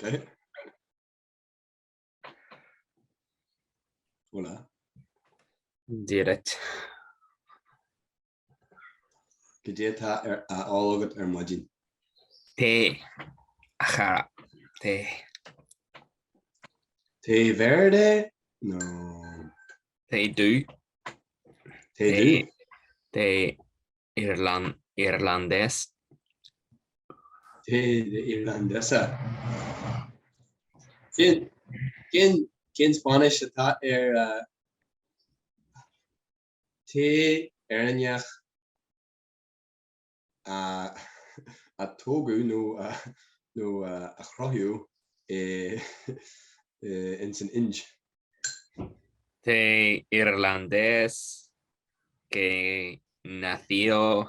Okay. Hola. Dírit. Gedétha álagad maidin. Té. Achara. Té. Té verde? No. Té dú. Té du? Té Irlandés. Té de irlandesa. Cén Spanish atá té éirigh a tógu nó a chrothú in san inch. Té Irlandés que nació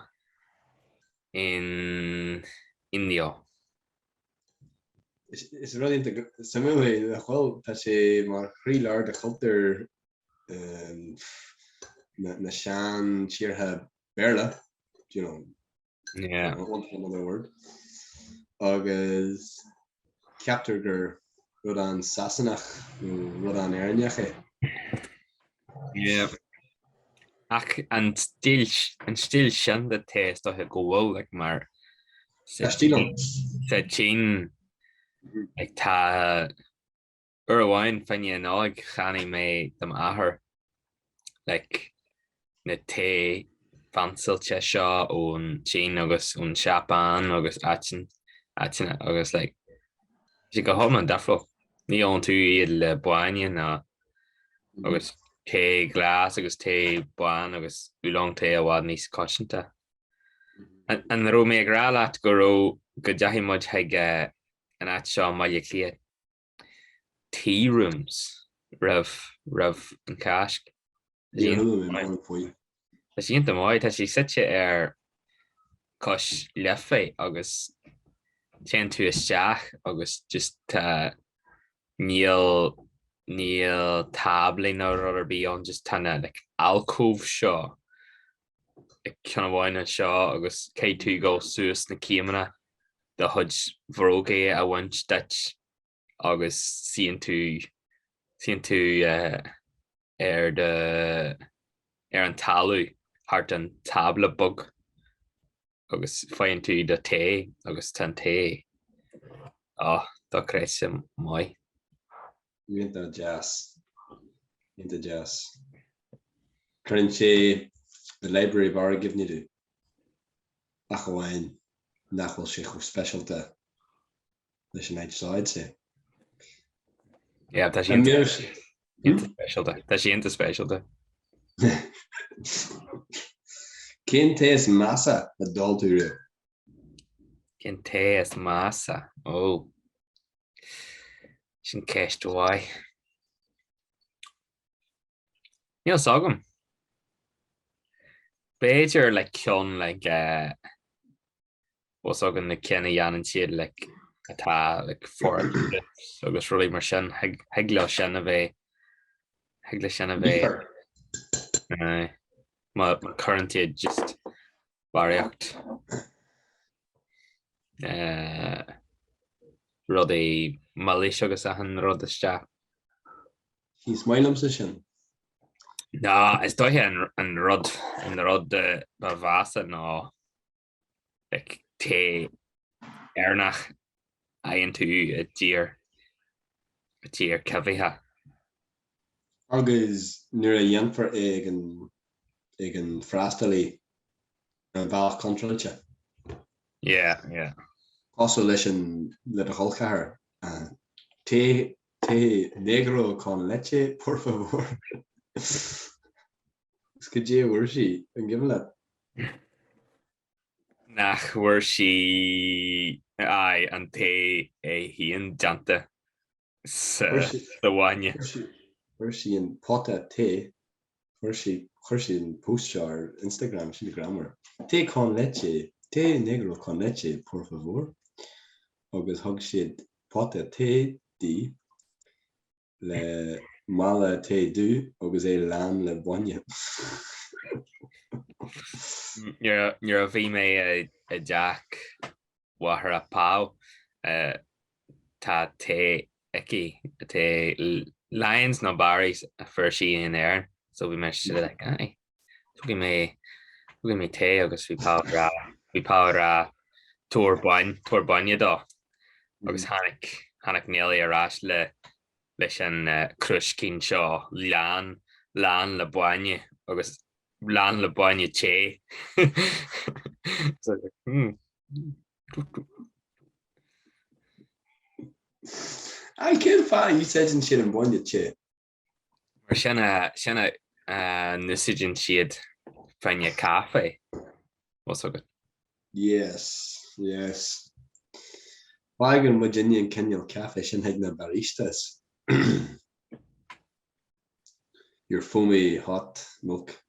en Indio. Is really similarly the whole that she mar chrílar de culture na shan cheerha berla, you know. Yeah. I want another word. Agus capture gur rud an sasanach rud an éirigh. Yeah. And still sin the taste of a goal like mar said Chainnigh like ta wine fanny nog chani me them ahar like na te fansel chesha on Chainnigh agus on Japan agus atin agus like she go home and daflo ni on tu il boania na agus te glass agus te boan agus ulong te awad nis cautionta and ro me gralat go jahi mud hag an at shaw my clear tea rooms rev and cash she mai that she such a cosh lefa agus chen to a stag agus just Neil table no rather be on just tanna like alcove shaw kind of wine and shaw agus K2 go sus na Kiamana the hudge vroge a once Dutch agus seeing to an talu hart an table bug agus find to the te agus tan te da creis mai into jazz Crunchy the library bar give you do achwain nachwel sich special to this night side say yeah that's into special that's into special Kinte is massa the doll to Kinte is massa sin ceist why Neil sagum Beir like Kion like was again the Kenny Yan and siad like atá like for agus really mar sin hegla sin a bheith my current just bariocht ruddy Malaysia agus a han rudiste he's my sin no it's do an rud in the rud vasa no like te éirinach into a deer caviha agus nuair a dhéanfar ag an freastalí an bhealach controlte yeah also leis an le a choilchathair té negro con leche por favor could you where she and give that nach where she an te híon janta the one where she in pota te where she in post or Instagram she grammar te con leche te negro con leche por favor agus hug shit pota te di le mala te du agus lan le bonne you're a V me a Jack wahar a pau tá té ici té lions nó barries a fuair sí in air, so bhí me si like, ai, tugaí mé té agus bhí pá túr bainne dó, agus hánig néalaí arás leis an cruis cín seo lean le bainne agus lean le bainne té. So, I can't find you said in shit and one che. Mar sinna nusigin siad phrainneach cafe. What's so good? Yes. Wagon Virginia and Kenyan cafe sin head na baristas. Your foamy hot milk.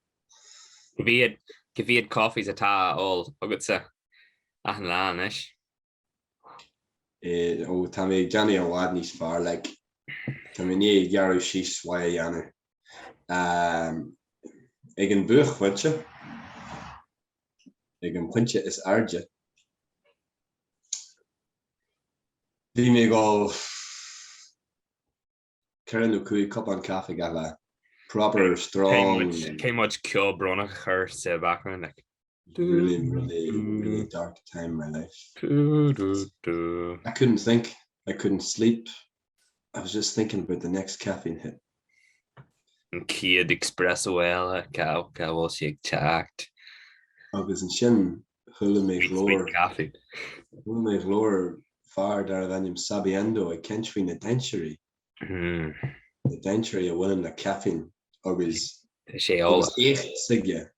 Geviad coffees atá all agus sa an lá is. Oh, Tammy Johnny and Wadney's far like Tammy Yaru she's why Yanner. Egen buch witje. Egen puntje is arge. Die me go Karen Ukui cup on coffee gala. Proper strong. Came much kill Brona her say background like really dark time in my life. I couldn't think. I couldn't sleep. I was just thinking about the next caffeine hit. And Kiad espresso well, cow was she attacked. Agus and shin hula me lower coffee. Hula me lower far dar than him sabiendo. I can't find the dentary. The dentary a winning the caffeine. Agus ich sigge.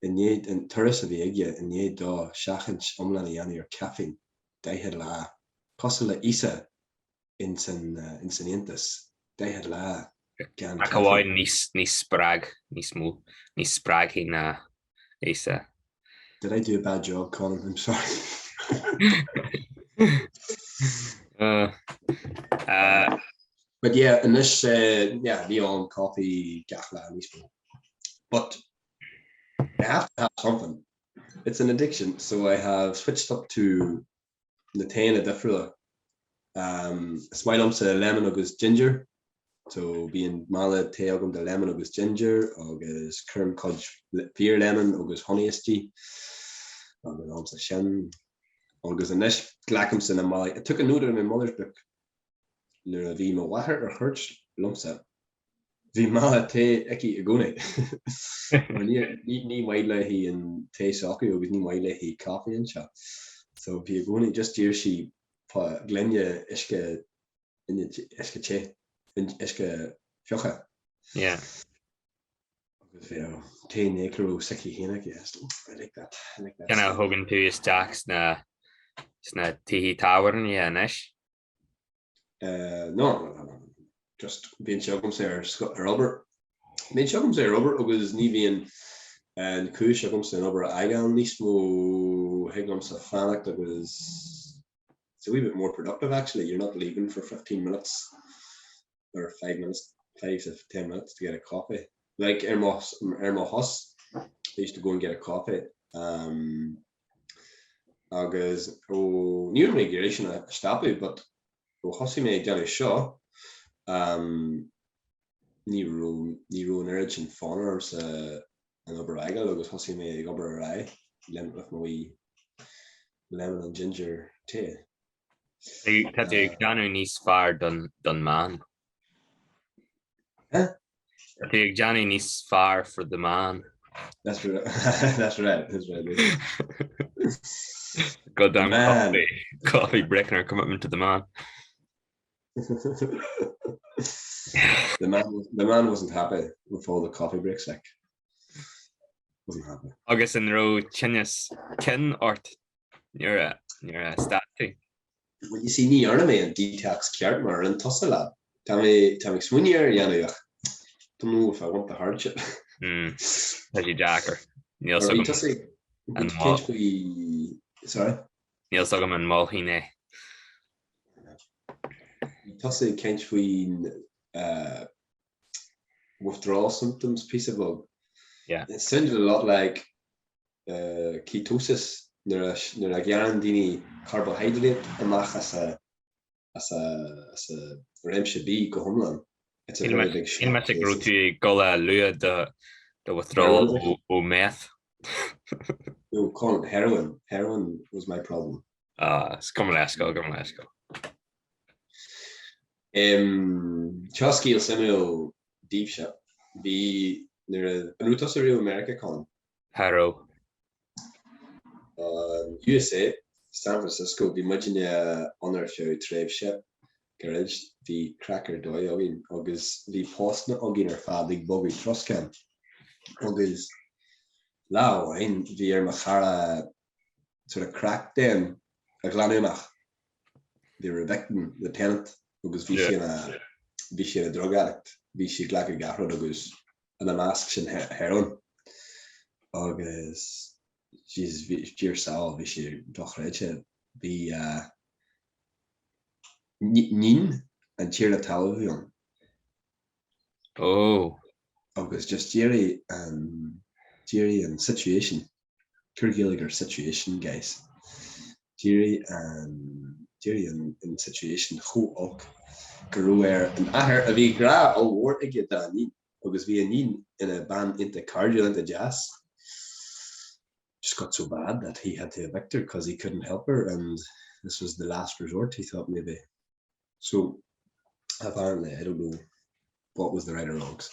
En je en Teresa viegje en je da shachens omlan jani or caffeine. They had la possible isa in incendientes. They had la. Akawaii ní sprag hí isa. Did I do a bad job, Colin? I'm sorry. But yeah, and this Leon coffee gachla. But I have to have something. It's an addiction, so I have switched up to the Taina Defrilla. Smile to lemon agus ginger. So being mala teagum the lemon agus ginger, agus curm codge fear lemon agus honeysty. Agus shen. Agus a nesh glackums in a mala. I took a note in my mother's book. Nura vima water or hurts lumpsa. Vi mala te eki agune. Ni waile he in te sake or ni waile he coffee and chat. So vi agune just dear she glenya iske in iske che in iske fjocha. Yeah. Te necro seki hinak yes. I like that. Can I hogan to your stacks na tihi tavern yeah nish? No. Just being chugums there rubber. Being chugums there rubber agus ni being and cool chugums there rubber aigan nismo hegums a phrainneach that was it's a wee bit more productive actually. You're not leaving for 15 minutes or 5 minutes, 5 to 10 minutes to get a coffee. Like Ermo Hus, they used to go and get a coffee. Agus new regulation a stapu, but Hussi me Johnny Shaw. Ní rún urge and fawners an oberaigal agus hosi me oberai lemon with my lemon and ginger tea. Tá Johnny níos far done man. Huh? Tá Johnny níos far for the man. That's right. That's right. Goddamn coffee breaking our commitment to the man. The man wasn't happy with all the coffee breaks. Like, wasn't happy. Agus in row Chainnigh kin ort you're a statue. Well, you see, ni arna me and detox Kjartmar and Tossala. Tammy Swinier Yanayach. Don't know if I want the hardship. As you jacker. Neil Sugum. And sorry. Neil Sugum and Mulhine. Tossy kench between withdrawal symptoms piece of bug. Yeah. It sounded a lot like ketosis. Nura garandini carbohydrate amach as a as a réimse bí go thomlan. It's a very big shock. In metric route gola lua the withdrawal o meth. No, Colin, heroin. Heroin was my problem. Gomlasco. Chosky Samuel deep shop. The Rutos are America Colin. Harrow. USA, San Francisco, the Virginia honor show trade ship. Garage the cracker doy August the postna ogin fa big boggy truscan August lao in the machara sort of cracked them a glanumach the Rebeccan lieutenant August Vishi a drug addict Vishi like a gaffer August and a mask and heroin August she's dear Sal Vishi dochreche the Nin and cheer the television. Oh, August just Jerry and situation. Kirgilliger situation, guys. Jerry in situation. Who ok Garuer and Aher a vi gra award get that Nin. August vi a Nin in a band into cardio and the jazz. Just got so bad that he had to evict her because he couldn't help her, and this was the last resort. He thought maybe. So apparently, I don't know what was the right or wrongs.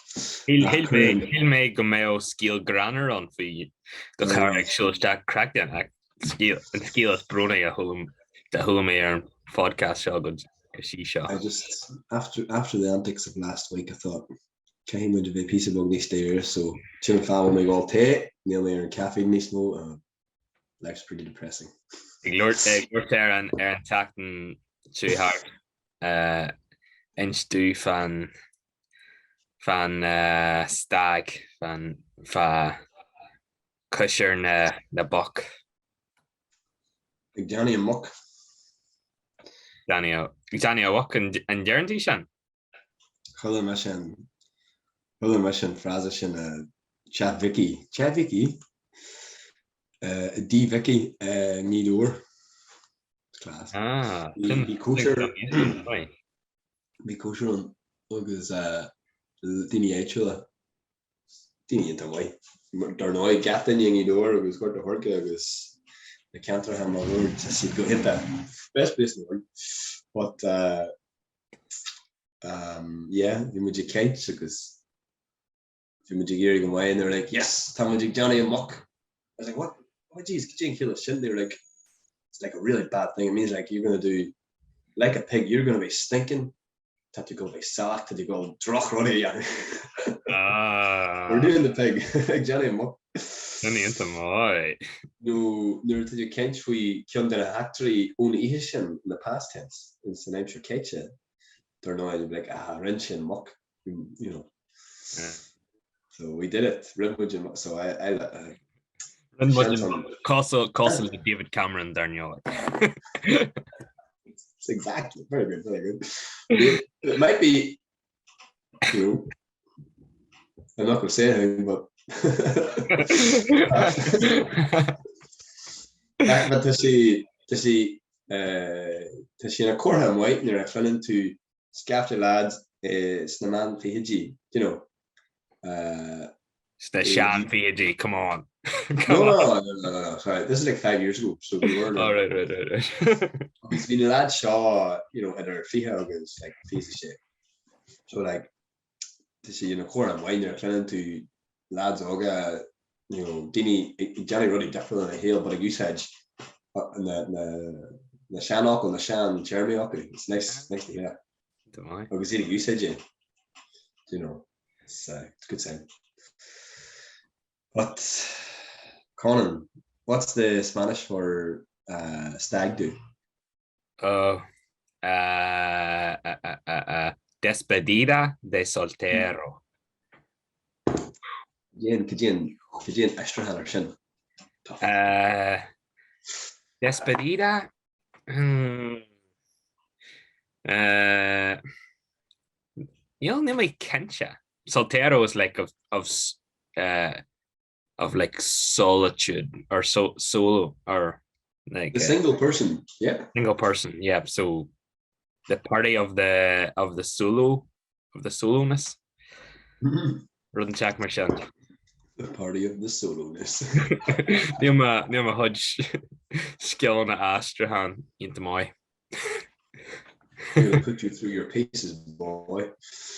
He'll make go mail skill granner on for you. The car actually start crack then skill is brune a hulum air podcast show good she shot. I just after the antics of last week, I thought came into a piece of ugly stairs. So Jim found me all tea, neil air and caffeine nice no. Life's pretty depressing. Lord there and Tacton too hard. En stu van stag van kusher na bok. Johnny and Muck. Daniel Wok and Guarantee Shan. Hullen mission Frazishin Chat Vicky. D Vicky Nidoor. Class. Be kosher on agus dini éagsúla dini into way darnoi gatin yingi door agus got to horke agus the canter ham my word to see go hit that best place in the world but yeah the magic cage because the magic gearing away and they're like yes Tom magic Johnny and Muck. I was like what geez could you kill a shit they were like it's like a really bad thing. It means like you're gonna do like a pig. You're gonna be stinking. That you go be sack. That you go droch runny. We're doing the pig. Like Johnny and Muck. Johnny into my. No, to you can't we come to a factory own Ihishin in the past tense. It's the name for Kaitcha. They're not like wrench and Muck. You know. Yeah. So we did it. So I Castle David Cameron Daniel. It's exactly very good. It might be true. I'm not gonna say anything, but but to see in a Corham White near a fell to scafter lads Snaman Fiji, you know. It's the Shan Fiji, come on. No. Sorry, this is like 5 years ago. So we were. Oh, right. It's been a lad Shaw, you know, at our Feehaugens, like piece of shit. So like to see in a Corham White near a to lads Oga, you know, Dini Johnny Ruddy different on a hill, but a goose hedge and the Shannock and the Shan Jeremy Ocker. It's nice to hear. I was eating goose hedge, you know, it's good sound. But Conan, what's the Spanish for stag do? Despedida de soltero. Could you extra hand or shin? Despedida. You know, name Kencha. Soltero is like of like solitude or solo or like the single person, yeah. Single person, yeah. So party of the soloness. Run check mar sin. The party of the soloness. Níl ma hudge skill na astrahan into my. He'll put you through your paces, boy.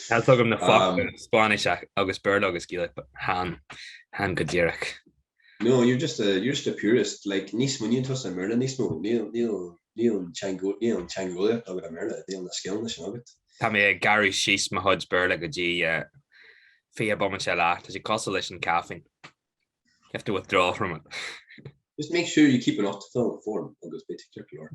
That's like I'm the fuck Spanish agus bird agus gCill, but han godiric. No, you're just a purist. Like Nis Munion to some Merlin, Nis Neil Changolia, Dog of Merlin, Neil the skill, the Snugget. Tammy Gary Shees ma hudge bird like a G Fia Bombachella, does it cost a listen caffeine? You have to withdraw from it. Just make sure you keep it off the film form. Agus bit particular.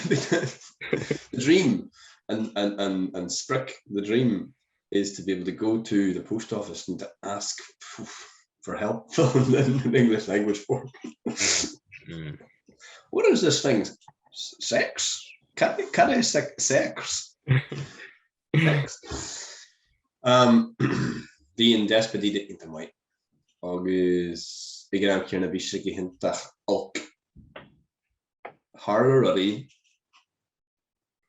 The dream and Sprick, the dream is to be able to go to the post office and to ask for help in an English language form. What is this thing? Sex? Can I sex? Sex. Bhíonn despedida inta mai agus ag an cearna bhí si hintach olc Harla ruddy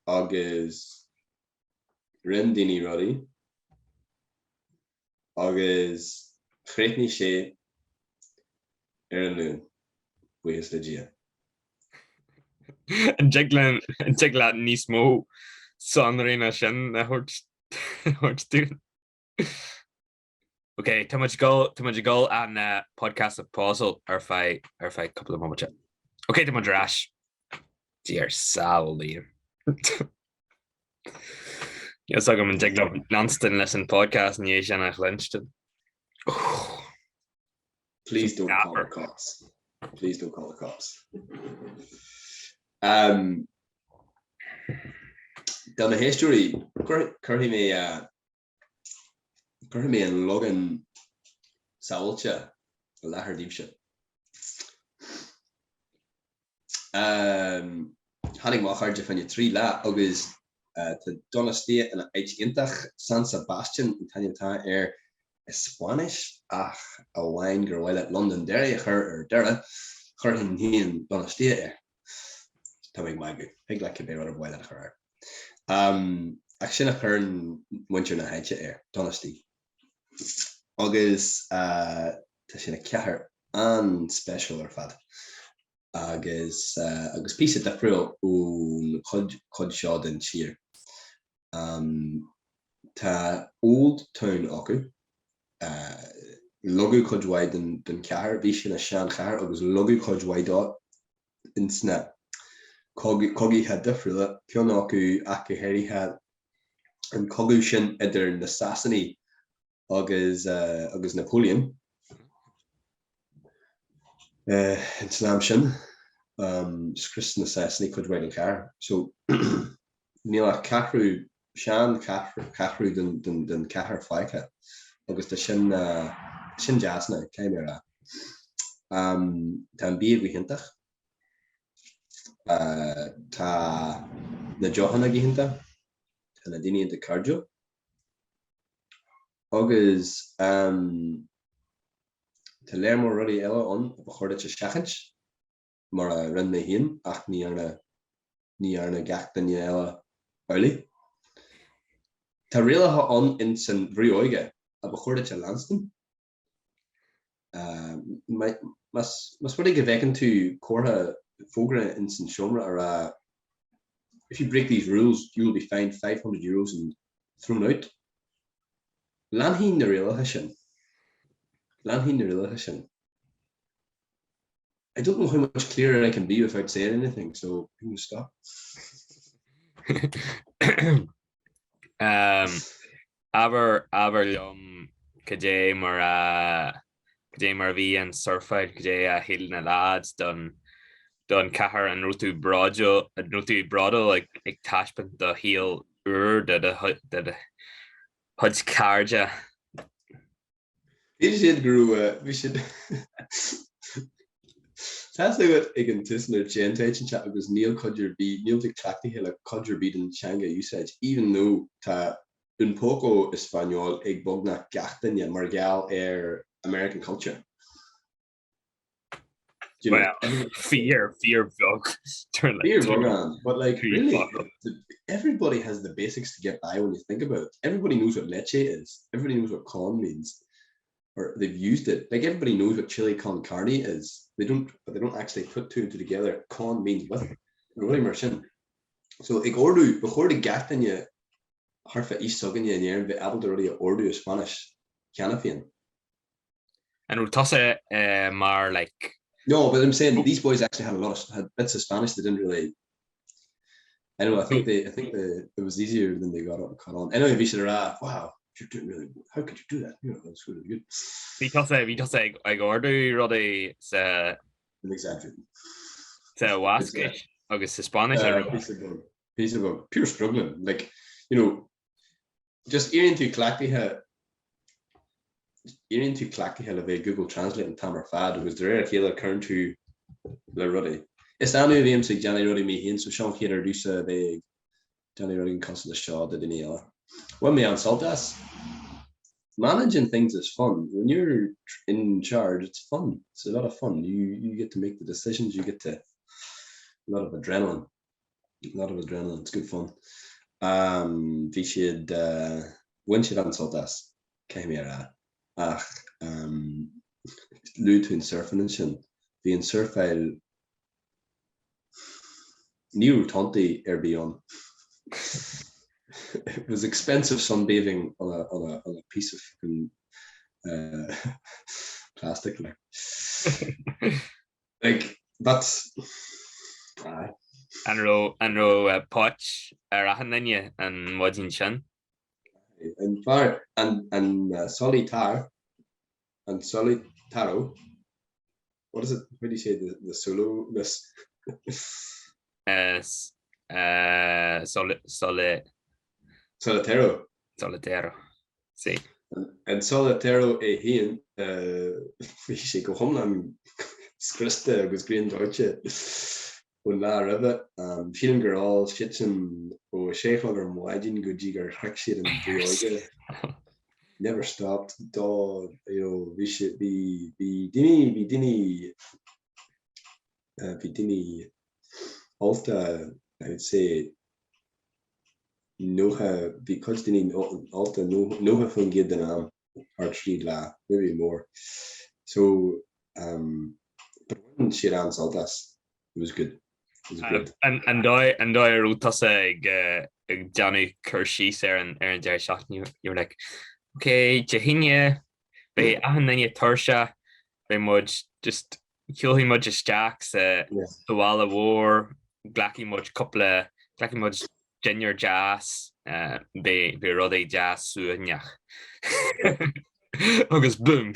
agus rin daoine ruddy agus chréitní sé ar an lún buíochas le dia. An jiglan níos mó sonraína sin na hort Okay, too much goal and podcast of puzzle or if I couple of moments. Okay, to Madrash. Dear Sally. Yes, I'm going to dig up Lanston listen podcast and you Shanna Lynchton. Please don't call the cops. Please don't call the cops. Down the history, currently me an logan saolcha lahar díobse. Hannig machar de fanne 3 lá agus to Donostia and éagsúla San Sebastian in Tanya Spanish ach a wine gur bhfuil at London Derry chur dera chur hin Donostia Tommy Magu ag le be ar bhile chur. Ach sinna chur winter na haite Donostia. Agus tá sinna cethar an special ar fad. Agus pí de friúil ún chud seo den tír. Tá Old Town acu logu chud waid den cethar bhí sin a sean cethar agus logu chud waidá in sna cogaí had de friúile ceann acu acu éirigh an cogu sin idir na Sassany agus Napoleon in Snam sin Christian Sassany could write in car so Níl Cathrú Sean Cathrú den Cahar Faica agus de sin jazzna céimara tá bíad go hintach tá na Johanna gihinta tá na daine de cardio agus tá léirmór rudí eile an a chuirde te seachant mar a rin na híon ach ní arna gach daine eile early. Tá rialathe an in san bhríoige a chuirde te Lanston. Mas rudí go bhfeiceann tú comhartha fógra in san seomra ar if you break these rules you will be fined €500 and thrown out. Lanhín na rialathe sin. I don't know how much clearer I can be without saying anything, so I'm going to stop. Labhraíonn cadé mar bhí an surfáid cadé a héal na lads don cahar an rutú brado ag taispint do híal de hudge carja. We should That's like ag an tisnar gentéit chat agus níl de clachti hele codger beat in Changa usage even though tá un poco español ag bogna gatain mar gal American culture. You know, Well, fear bug. fear bug, but like really, everybody has the basics to get by when you think about it. Everybody knows what leche is. Everybody knows what con means, or they've used it. Like everybody knows what chili con carne is. They don't, but they don't actually put two and two together. Con means with. Really immersion. So ik ordu before the gat in je harfa isogin je neer be able to already ordu Spanish canafin. And Utasa mar like No, but I'm saying these boys actually had bits of Spanish they didn't really. I know. I think it was easier than they got caught on. Anyway, we should have. Wow, you're doing really. How could you do that? You know, that's really good. Because I ordu rodi sa Exactly. sa waskish agus sa Spanish. Piece of pure struggling. Like, you know, just earing to clacky a Google Translate and Tamar Fad was there a killer current to the ruddy. It's down to the MC Johnny Ruddy me hin, so Sean Keater do the Johnny Ruddy cost the shot that in the when me insult us. Managing things is fun. When you're in charge, it's fun. It's a lot of fun. You get to make the decisions, you get to a lot of adrenaline. It's good fun. We should when should insult us? Came here Lú tún surfing and sin. The in surfile new tonti beyond. It was expensive sunbathing on a piece of plastic like that's and ro potch rahananya and wajin chan and far and solitar and solitaro. What is it? What do you say the solo this solitero. See. And solitero hien vi go home am skriste agus green deutsche und la river feeling girl kitchen or shefager wajin gojiger hackshit and brioge never stopped dog, you know, we should be dini alta, I would say noha because dini alta noha from Déanamh or three la maybe more. So but when she ran saltas, it was good. It was good. And I rutasa Johnny Kershey and Aaron Jerry shot and you were like, okay, Jahinya, be ahananya Tursha, be much just kill much jacks, the wall of war, glacky much couple, glacky much junior jazz, be ruddy jazz suanyach. August boom.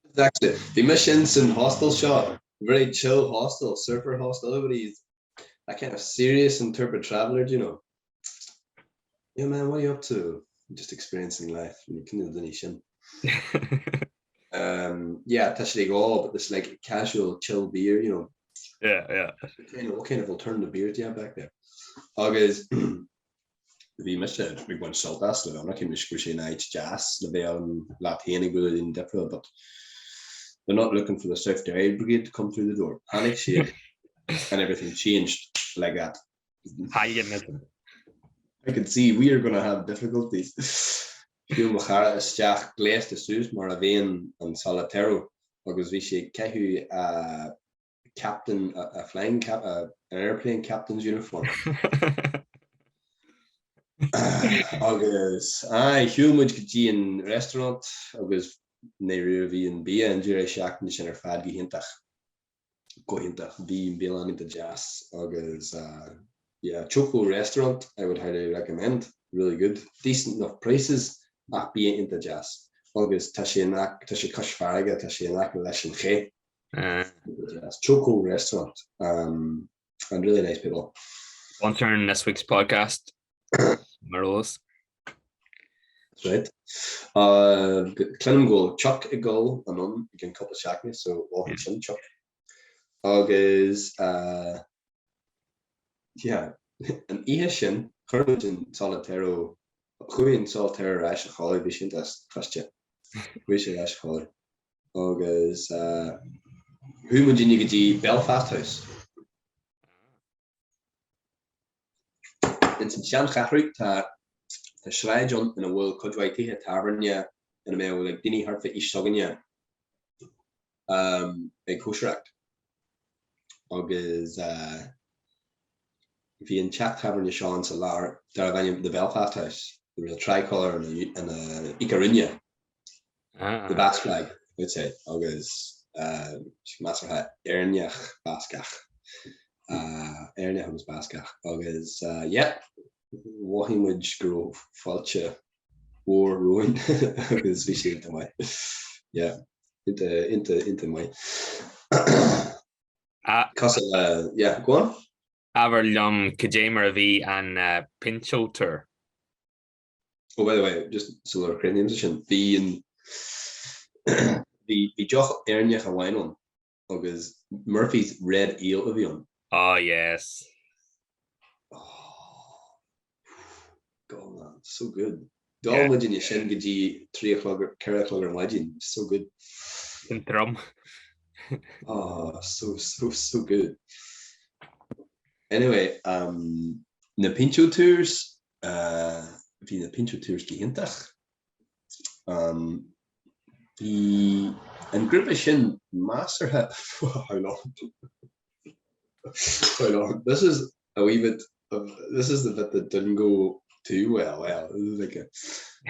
Exactly. The missions and hostel shot, very chill hostel, surfer hostel. Everybody's that kind of serious interpret traveler, you know. Yeah, man, what are you up to? Just experiencing life. You can do the nation. Yeah, tashli go, but this like casual, chill beer, you know. Yeah. What kind of alternative beer do you have back there? August, we missed it. We went salt as I'm not going to squishy night jazz, Labhraíonn, Latini good in Depro, but they're not looking for the South Derry Brigade to come through the door. Panic shade, and everything changed like that. I could see we are going to have difficulties. Hugh Machara is Stag Glace de Sus, Moravian and Solitero, because we see Kehu captain, a flying cap, an airplane captain's uniform. Agus, Hugh much in restaurant, agus Nairobi and Bia and Jerry Shack and Shinner Fad Gihintach. Go hintach, be in Bilan into jazz, agus, yeah, Choco restaurant, I would highly recommend. Really good, decent enough prices. Be into jazz. Agus Tashianak, Tashikash Faraga, Tashianak, Leshin Khe. Choco restaurant. And really nice people. Sponsor in this week's podcast. Marvelous. That's right. Clem go chuck a goal and on you can couple shackness, so all his chuck. Agus yeah, an Ihishin, Courage in Solitero, Queen Solitero Ash Holly Vision, that's question. We should Ash Holly. August Who would you need Belfast House? It's in Sean Chachri, the Schreijon in a world Kudwaiti, a Tavernia, and a male like Dini Hart for Ish Sogania. A Kushrak. Agus, if you in chat Tavernia Sean Salar, Daravanium, the Belfast House, there was a tricolour and a Icarinia, the Basque flag, I would say. Agus, Master Éirigh Bascach. Éirigh was Bascach. Agus, yeah. Walking with grow falcha war ruin because we see into my into my yeah, go on. Averlum Kajamer V and Pincho tour. Oh, by the way, just so our Ukrainian musician, the Joch Éirigh Hawaiian because Murphy's red eel avion. Oh yes. God, man, so good. Don't you send Gaji 3 o'clock or 4 o'clock or legend. So good. In drum. Oh, so good. Anyway, the Pincho tours, wie the Pincho tours gehintach. The and group of shin master hat. How long? How long? This is a wee bit of this is the bit that didn't go too well. This is like a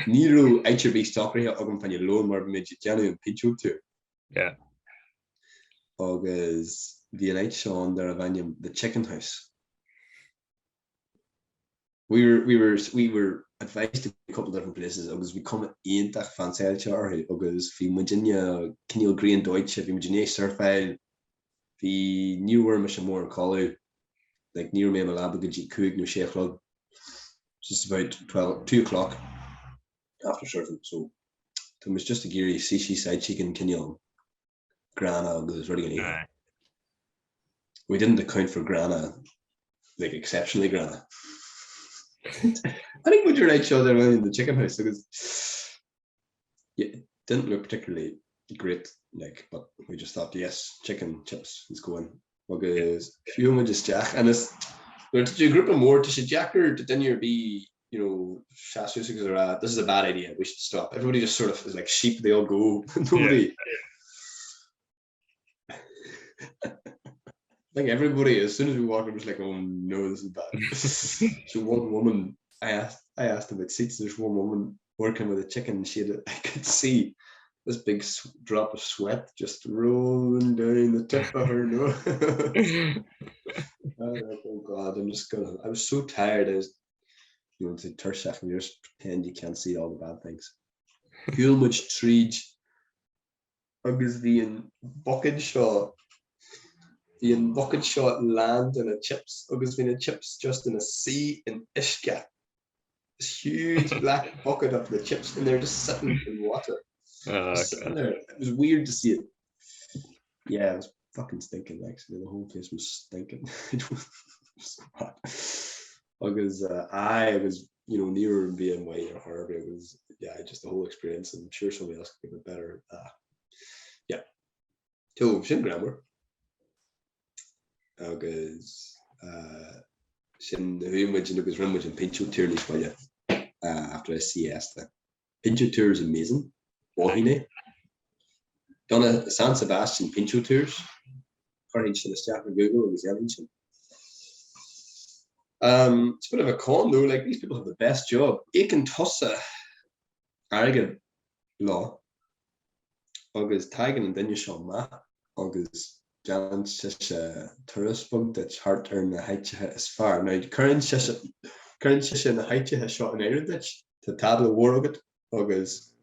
Nero HB stocker here. I'm going to loan more midget January and Pincho tour. Yeah. August the night Sean there Avanium the chicken house. We were advised to a couple of different places. August we come in that fancy Charlie. August we Virginia Kenil Green Deutsche, we Virginia Surfile, the New Worm more Collar, like near me Malabaga Coog no Shea Club. Just about 2 o'clock after surfing. So it was just a geary sushi side chicken Kenil. Grana was ready to eat. We didn't account for Grana, like exceptionally Grana. I think when you're right show there in the chicken house, because it didn't look particularly great, like, but we just thought, yes, chicken chips is going. Because few of just jack, and there's a group of more to jack or to dinner be, you know, this is a bad idea. We should stop. Everybody just sort of is like sheep. They all go. Nobody. I think everybody, as soon as we walked in, was like, "Oh no, this is bad." So one woman, I asked about seats. There's one woman working with a chicken. I could see this big drop of sweat just rolling down the tip of her nose. Oh God, I was so tired. I was, you know, to Turshach and you just pretend you can't see all the bad things. Feel much treege. Agus the in bucket shot. The in bucket shot land and a chips. Agus the chips just in a sea in Ishka. This huge black bucket of the chips and they're just sitting in water. Sitting there. It was weird to see it. Yeah, it was fucking stinking actually. The whole place was stinking. It was so hot. Because I was, you know, nearer being white or Harvey. It was, yeah, just the whole experience. I'm sure somebody else could give it better. Yeah. So, sin grammar. Because sin humid and agus rumage and Pincho tour for you after a siesta. Pincho tour is amazing. Wahine. Donna San Sebastian Pincho tours. According to the staff of Google, it was Evanston. It's a bit of a con though, like these people have the best job. Aiken Tussa Arrogant Law. August Tigan and then you shall ma. August Jan Shisha tourist bug that's hard turn the height as far. Now current Shisha in the height has shot an air ditch to tabla war of it. August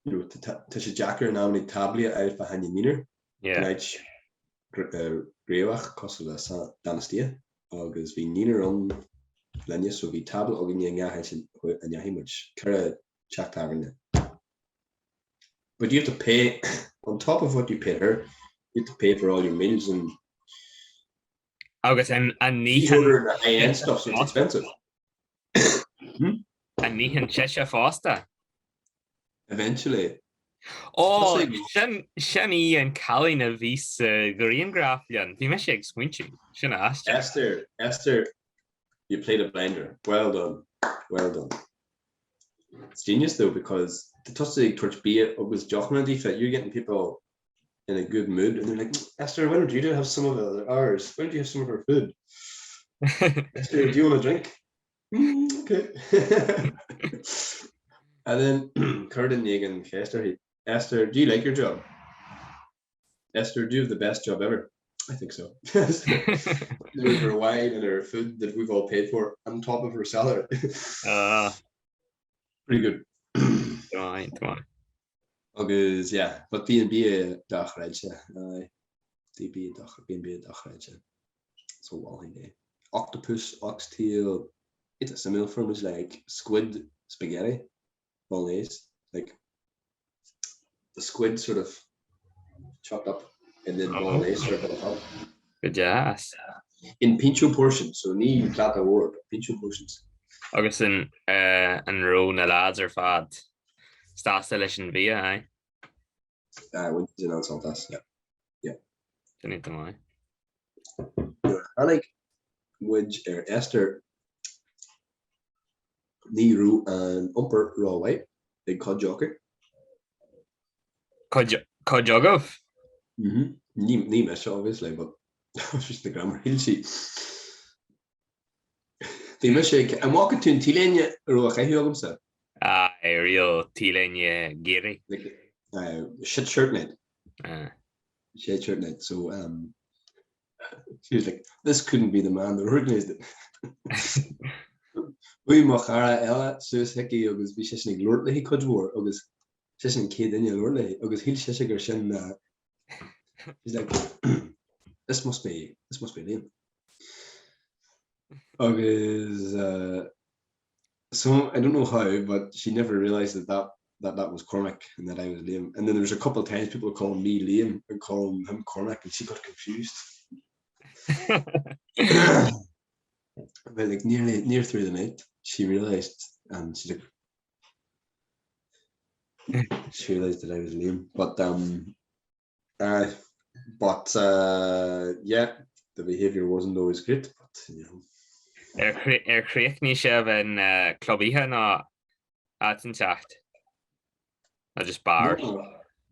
you know to Jacker nominate tablia out behind the meter. Yeah. Grewach cost the Donostia. Agus vi niner on Lenya so vi tablet og in and yahimage kara chat tavern. But you have to pay on top of what you pay her, you have to pay for all your meals and August and order the high-end stuff, so it's expensive. And Nihan Cheshire Foster. Eventually. Oh, Shani and Callie na vis green graflian. The mesh eggs squinchy. Shana asked Esther, you played a blinder. Well done. Well done. It's genius though, because the Tussie Torch B it was Jochman defect. You're getting people in a good mood, and they're like, Esther, why don't you have some of ours? Why don't you have some of her food? Esther, do you want a drink? Okay. And then Kurt and Negan, Esther, do you like your job? Esther, do you have the best job ever? I think so. There's her wine and her food that we've all paid for on top of her salary. Pretty good. Right. Agus, yeah, but B&B dachreidje. B&B dachreidje. So well he octopus, oxtail. It's a similar form is like squid spaghetti, bolognese. Like the squid sort of chopped up and then bolognese sort of up. Good jazz. In pincho portions, so ni plata word, pincho portions. Agus in row na lads are fad. Staselish via, eh? When you know something, yeah. Didn't know. I like which Esther ni roux and upper raw white, big cod joker. Cod jogov? Ni mesh obviously, but just the grammar. He'll see. The mesh I'm walking to Tilenia roux I sa. A real Tilenia giri. Shit shirt net. Shit shirt net. So she was like, this couldn't be the man that organized it. We machara ella sus heki agus vi shishin glortli he could war agus shishin kid in your lortli agus he'll shishiger shin he's like this must be Liam. Agus so I don't know how, but she never realized that was Cormac and that I was Liam. And then there was a couple of times people calling me Liam and calling him Cormac, and she got confused. But like near through the night, she realized, and she realized that I was Liam. But yeah, the behavior wasn't always great. But you know. Creaní sef in clubíthe ná átainteacht? Or just bars?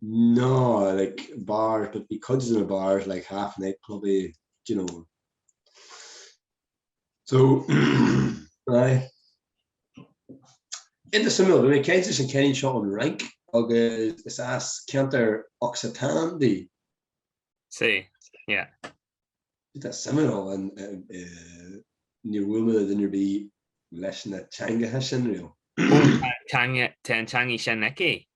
No, like bars, but because in a bars like half night clubby, you know. So in the similar, when Kansas and Kenny shot on rank, agus is as counter Occitane. See, yeah. That's similar and near women then you'd be less than a Chainnigh hashin real. Chainnigh Chainnigh.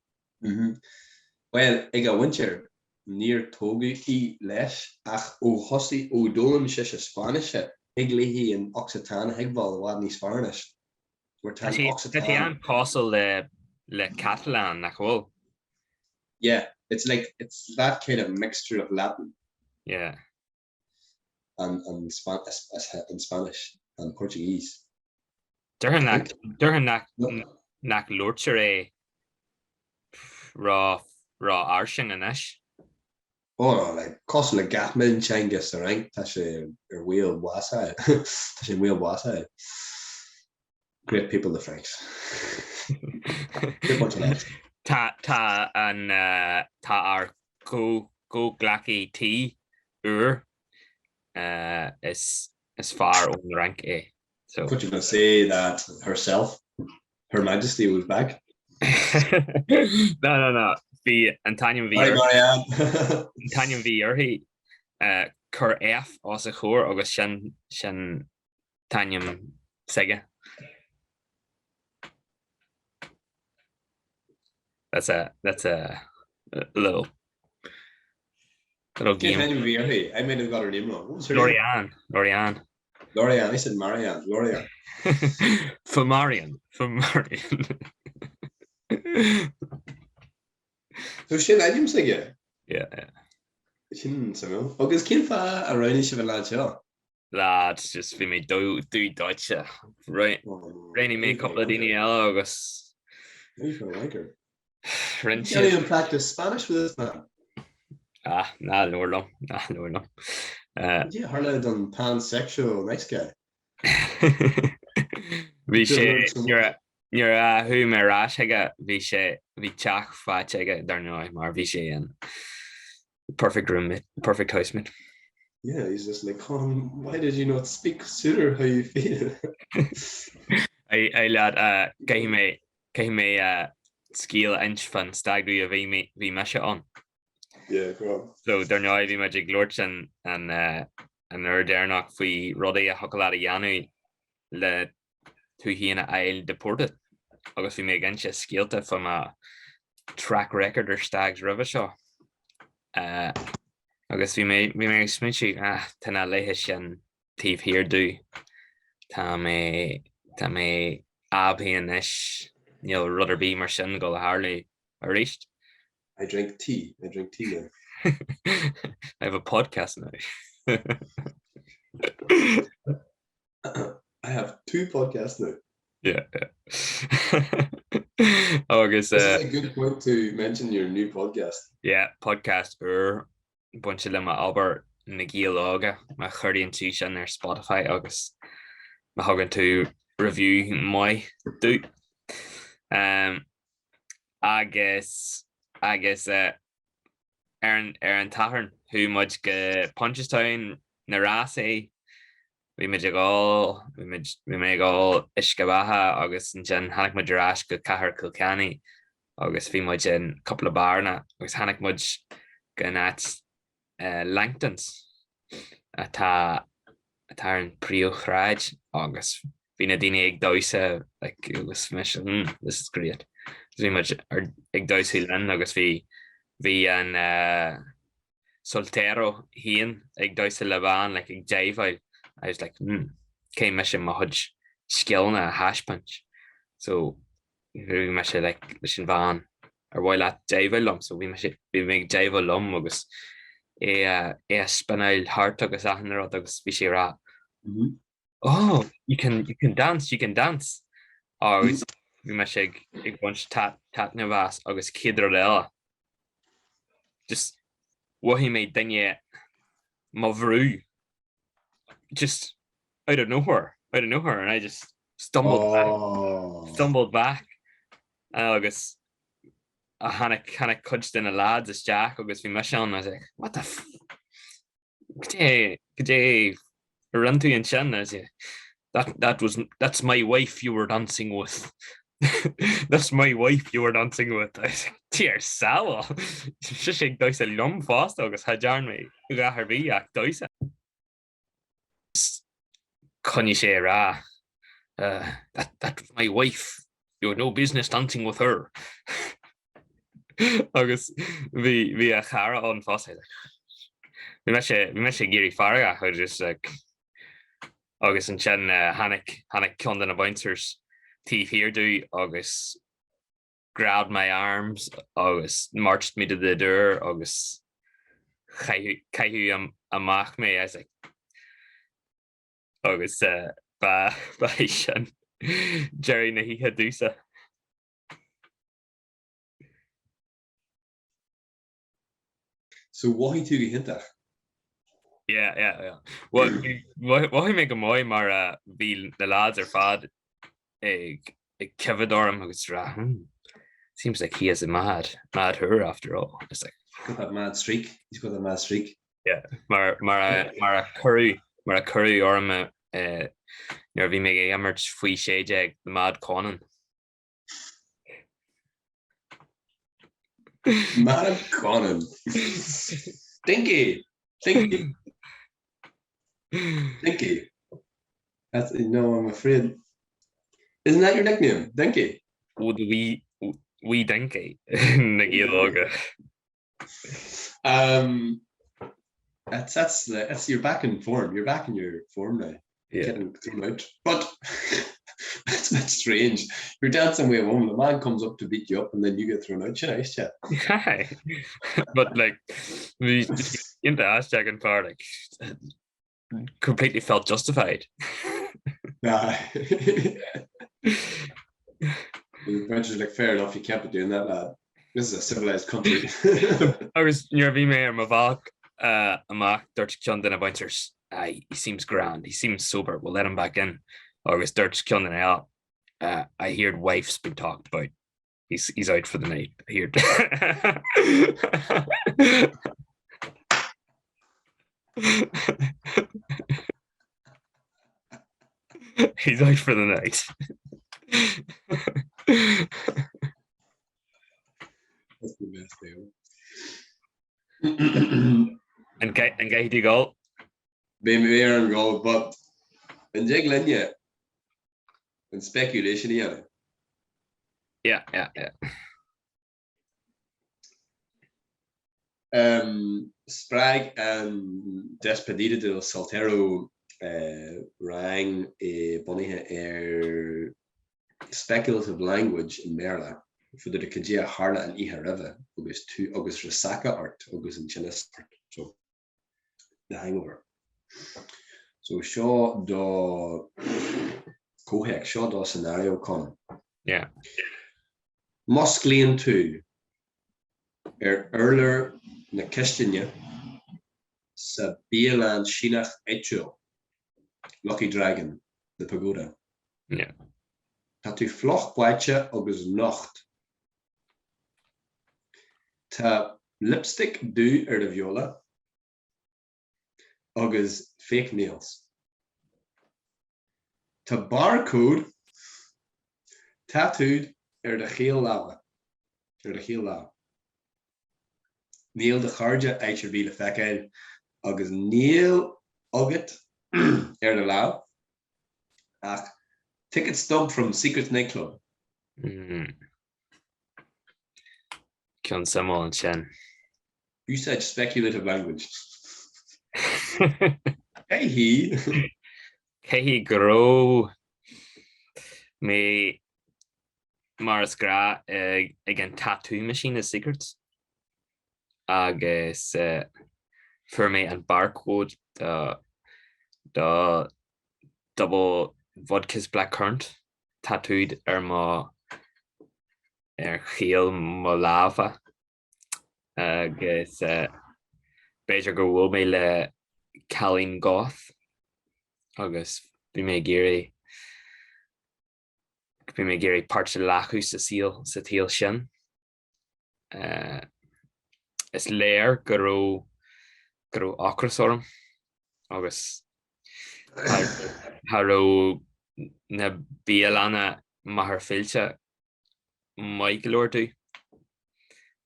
Well, I got winter near Togi I lesh ach o hossi o dolan shish Spanish Higley in Occitane Higbal wadni Spanish. We're telling Occitane. It's castle le Catalan nachol. Yeah, it's that kind of mixture of Latin. Yeah. And Spanish and Portuguese. Durhan nak lorture raw arshing and ish. Oh, like castle le Gatman Chainnigh rank tashe wheel wasa. Tashe wheel wasa. Great people, the Franks. Good bunch of lads. Ta ar go glacky tea is far on the rank A. So what you gonna say that Her Majesty was back? No. The Antanium V. Antanium V. Urhi cur F also chor agus shan Tanium Sega. That's a little game. I might have got her name wrong. What was her name? Lorianne. I said Marianne. Lorianne. Famarian. So she had him say yeah. She didn't say no. Because Kilfa around is a lads just for me do Deutsche right. Rainy me a couple of Dini August. I like her. You can't even practice Spanish with this man. Nah, no. Yeah, Harlow done pansexual, nice guy. Bhí sé nuair thu marrás aige bhí teach fáte aige darnáid mar bhí sé an perfect roommate, perfect housemate. Yeah, he's just like, why did you not speak sooner how you feel? I lad cai mé scíal inch fan stagú a bhí me se an. Yeah, go on. So darnáid bhí me ag glúirt an déanach faoi rudaí a thucail a dhéanú le tú híana eil deported. Agus bhí mé ginte scíalta fan a track record ar stags roimhe seo. Agus bhí mé smití tána léithe sin tíobh hirdú. Tá mé abhíon is níl rudidir bí mar sin go le Harley a ríist. I drink tea now. I have a podcast now. I have 2 podcasts now. Yeah. Agus this is a good point to mention your new podcast. Yeah, podcast bunch le ma aber na gCill ága ma chuiríonn tú sin ar Spotify agus ma hagann tú review mai dú. Agus ar an tathern thu muid go Punchestown na rás é bhí mé gáil iscebatha agus an sin tháinig muid rás go cathair Kilkenny agus bhí muid in couple of barna agus tháinig muid go nát Langtons atá an príomhráid agus bhí na daine ag dóise like it was mission this is great. Bhí muid ag dóise linn agus bhí an soltero hían ag dóise le bhain like ag déimhil. I was like, came mission my hudge skill na hash punch. So we mesh like mission van or while at Davilum, so we make Davilum agus spinal heart agus agus ra. Oh, you can dance. Or we mesh ag bunch tat nevas agus kidrodella. Just what he made dinge mavru. Just out of nowhere, and I just stumbled back. Agus a hanna cudged in a lads as Jack agus bhí me seán. I was like, what the could you run to and sin? That's my wife you were dancing with. That's my wife you were dancing with. I was like, dear Sal, just ag dois a lum fast agus ha jarn me ga her bhí ach doise. Connie say that was my wife. You had no business dancing with her. Agus vi a chara on fast. We met Gary Farraga who just like August and Chen Hannick Condon a bouncers teeth here do August grabbed my arms, August marched me to the door, August Kaihu amach me. I was like agus ba sin Jerry na hí dúsa. So why tú hinta? Yeah. Well, why make a moi mar bhí the lads are fad ag Kevadorm agus ra. Seems like he has a mad her after all. It's like got that mad streak. He's got that mad streak. Yeah, mar a curry orm near bhí mé immert faoi séide ag the mad Conan. Mad Conan. Dinky. That's no, I'm afraid. Isn't that your nickname? Dinky? Oh, the wee Dinky. Na gCill ága. That's you're back in form. You're back in your form now. Yeah. Getting thrown out. But that's a bit strange. You're dancing way home. The man comes up to beat you up, and then you get thrown out. Nice, yeah. Hi. But like, we into hashtag and part like completely felt justified. Nah. Eventually, like, fair enough. You can't be doing that, lad. This is a civilized country. Agus nuair bhí mé ar má bhach amach dúirt ceann den a bainters. He seems grand. He seems sober. We'll let him back in. Agus dúirt ceann den out. I heard wife's been talked about. He's out for the night. I heard. He's out for the night. That's the best thing. And get you go. Maybe we're on go, but in jiggling yet. And speculation here. Yeah. Sprague and Despedida del Soltero rang a bunny speculative language in Merla for the Kajia Harla and Ihareva, August Rasaka art, August and Chinese art. So the hangover. So Shaw do Kohek, Shaw do scenario con. Yeah. Mosklian 2 earlier na Kistinia sa Bielan Chainnigh Echo Lucky Dragon the pagoda. Yeah. Tá tú floch bhaite agus nocht. Tá lipstick dú ar the viola agus fake nails. Tá barcode tattooed ar the chéal lála. Níl de charge éitir bhí le feiceáil agus níl agat ar the lá ach ticket stub from Secret Nightclub. Ceann samol an sin. You said speculative language. Hey He grow me Mars gra again tattoo machine is secrets. Agus for me and barcode the double vodka's blackcurrant tattooed my heel my lava. Agus better go me le Calling Goth. Agus be me Gary parts of lachu sa teal shin. Is lair gro ocrasorm. Agus haro na bielana mahar filcha Michael or do.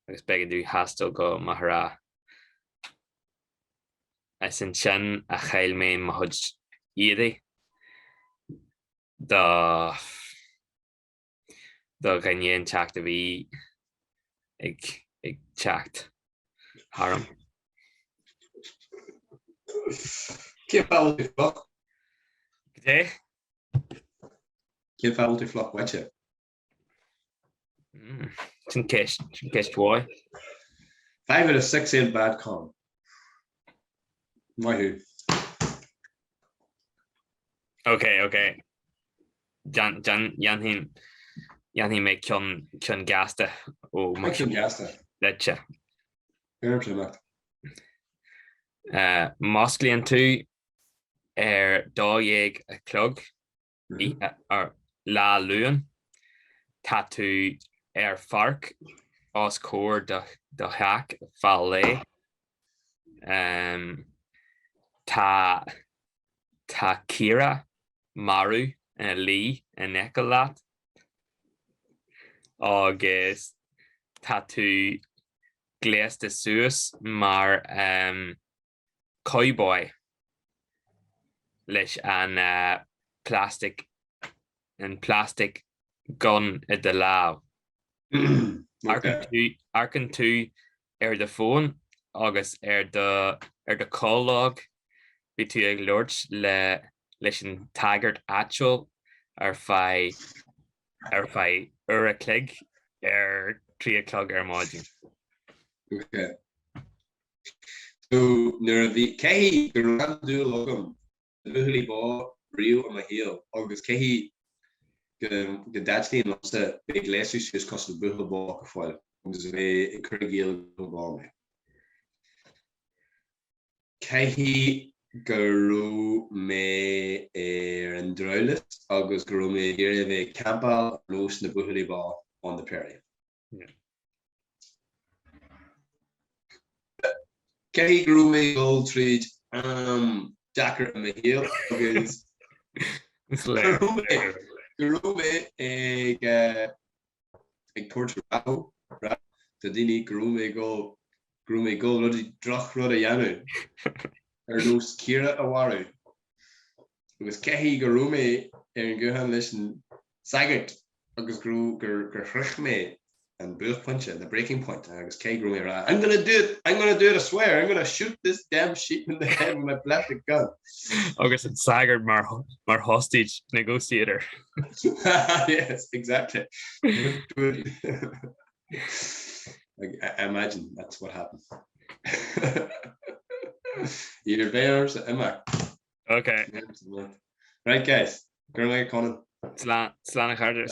Agus begin do hastel go mahara. As in chin a chail me mahudj yedi. The ganyen chact of e ik chact haram. Keep out the flock. G'day. Keep out the flock, watch it. Sin case boy. 5 out of 6 in bad con. Why Okay. Jan make Chun gasta. Oh, my gasta. Letcha. Not. Mosklian 2 dog a clog or la luan tattoo fark os core the hack falle ta Kira Maru and Lee and Nicolat August tattoo glass de Suez mar cowboy leis an plastic gun at the law. Arcan tú the phone agus the call log be tú ag lords leis an taggart actual fai a clig 3 o'clock module. Okay. So near the Kehi do logum really ball Rio on my heel August Kehi the Dutch lost a big less just cost the bull ball foil agus bheith éirigh go bhána. Caithí gurú mé an droilis agus gurú mé ghir bheith campáil nós na buchaí bá an na péirí. Caithí gurú mé go tríd Dakar a héal agus gurú mé ag tuairtear rathú tá daoine gurú mé go rudí droch rud a dhéanamh nós círe a bharú. Agus caithí gurú mé an gcuthain leis an sagart agus gur chruch mé an buach punche, the breaking point, agus caithí gurú mé rá. I'm gonna do it, I swear, I'm gonna shoot this damn sheep in the head with my plastic gun. Agus an sagart mar hostage negotiator. Yes, exactly. I imagine that's what happened. Either bears or Emma. Okay. Right, guys. Go away, Conan. Slán a charter.